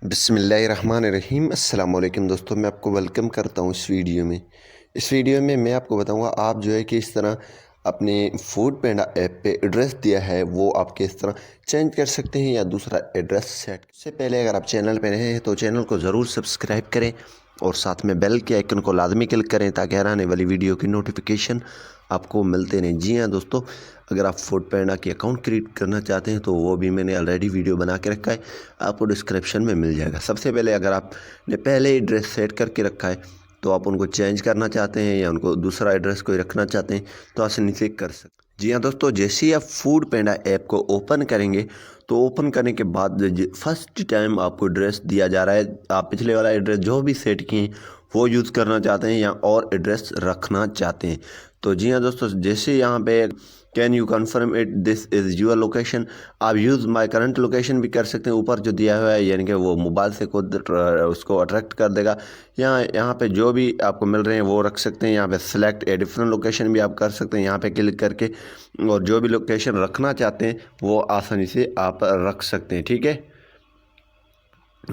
बिस्मिल्लाहिर्रहमानिर्रहीम अस्सलाम वालेकुम दोस्तों, मैं आपको वेलकम करता हूँ इस वीडियो में मैं आपको बताऊँगा आप जो है कि इस तरह अपने फूड पैंडा ऐप पे एड्रेस दिया है वो आप किस तरह चेंज कर सकते हैं या दूसरा एड्रेस सेट। इससे पहले अगर आप चैनल पे नए हैं तो चैनल को ज़रूर सब्सक्राइब करें और साथ में बेल के आइकन को लाजमी क्लिक करें ताकि हर आने वाली वीडियो की नोटिफिकेशन आपको मिलते रहें। जी हाँ दोस्तों, अगर आप फूड पैंडा की अकाउंट क्रिएट करना चाहते हैं तो वो भी मैंने ऑलरेडी वीडियो बना के रखा है, आपको डिस्क्रिप्शन में मिल जाएगा। सबसे पहले अगर आपने पहले एड्रेस सेट करके रखा है तो आप उनको चेंज करना चाहते हैं या उनको दूसरा एड्रेस कोई रखना चाहते हैं तो आसानी से कर सकते हैं। जी हाँ दोस्तों, जैसे ही आप फूड पैंडा ऐप को ओपन करेंगे तो ओपन करने के बाद फर्स्ट टाइम आपको एड्रेस दिया जा रहा है, आप पिछले वाला एड्रेस जो भी सेट किए हैं वो यूज़ करना चाहते हैं या और एड्रेस रखना चाहते हैं। तो जी हाँ दोस्तों, जैसे यहाँ पे can you confirm it this is your location, आप यूज़ माई करंट लोकेशन भी कर सकते हैं। ऊपर जो दिया हुआ है यानी कि वो मोबाइल से खुद उसको अट्रैक्ट कर देगा। यहाँ पे जो भी आपको मिल रहे हैं वो रख सकते हैं। यहाँ पे सिलेक्ट ए डिफरेंट लोकेशन भी आप कर सकते हैं यहाँ पे क्लिक करके, और जो भी लोकेशन रखना चाहते हैं वो आसानी से आप रख सकते हैं। ठीक है,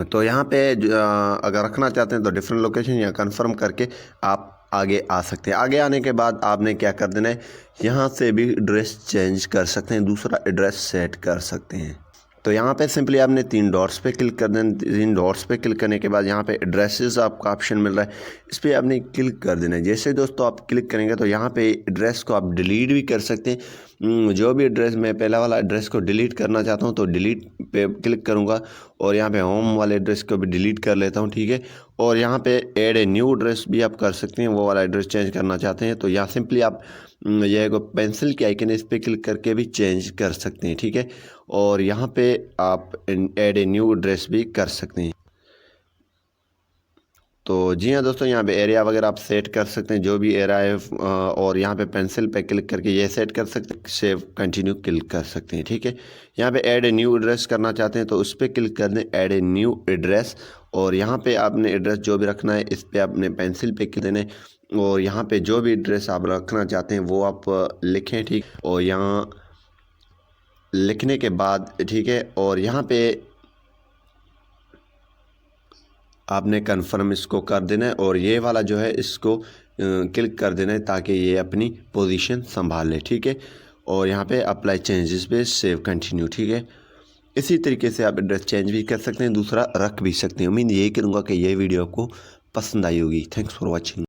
तो यहाँ पे अगर रखना चाहते हैं तो डिफरेंट लोकेशन या कंफर्म करके आप आगे आ सकते हैं। आगे आने के बाद आपने क्या कर देना है, यहाँ से भी एड्रेस चेंज कर सकते हैं, दूसरा एड्रेस सेट कर सकते हैं। तो यहाँ पे सिंपली आपने 3 डॉट्स पे क्लिक कर देना। 3 डॉट्स पे क्लिक करने के बाद यहाँ पे एड्रेसेस आपका ऑप्शन मिल रहा है, इस पर आपने क्लिक कर देना है। जैसे दोस्तों आप क्लिक करेंगे तो यहाँ पे एड्रेस को आप डिलीट भी कर सकते हैं। जो भी एड्रेस, मैं पहला वाला एड्रेस को डिलीट करना चाहता हूँ तो डिलीट पे क्लिक करूँगा और यहाँ पे होम वाले एड्रेस को भी डिलीट कर लेता हूँ। ठीक है, और यहाँ पे ऐड ए न्यू एड्रेस भी आप कर सकते हैं, वो वाला एड्रेस चेंज करना चाहते हैं तो यहाँ सिंपली आप यह एक पेंसिल की आइकन है, इस पर क्लिक करके भी चेंज कर सकते हैं। ठीक है, और यहाँ पे आप ऐड ए न्यू एड्रेस भी कर सकते हैं। तो जी हाँ दोस्तों, यहाँ पे एरिया वगैरह आप सेट कर सकते हैं, जो भी एरिया है, और यहाँ पे पेंसिल पे क्लिक करके ये सेट कर सकते हैं, सेव कंटिन्यू क्लिक कर सकते हैं। ठीक है, यहाँ पे ऐड ए न्यू एड्रेस करना चाहते हैं तो उस पर क्लिक कर दें, ऐड ए न्यू एड्रेस, और यहाँ पे आपने एड्रेस जो भी रखना है इस पर आपने पेंसिल पे क्लिक देना है और यहाँ पे जो भी एड्रेस आप रखना चाहते हैं वो आप लिखें। ठीक, और यहाँ लिखने के बाद ठीक है, और यहाँ पे आपने कन्फर्म इसको कर देना है और ये वाला जो है इसको क्लिक कर देना है ताकि ये अपनी पोजीशन संभाल ले। ठीक है, और यहाँ पे अप्लाई चेंजेस पे सेव कंटिन्यू। ठीक है, इसी तरीके से आप एड्रेस चेंज भी कर सकते हैं, दूसरा रख भी सकते हैं। उम्मीद यही करूँगा कि ये वीडियो आपको पसंद आई होगी। Thanks for watching.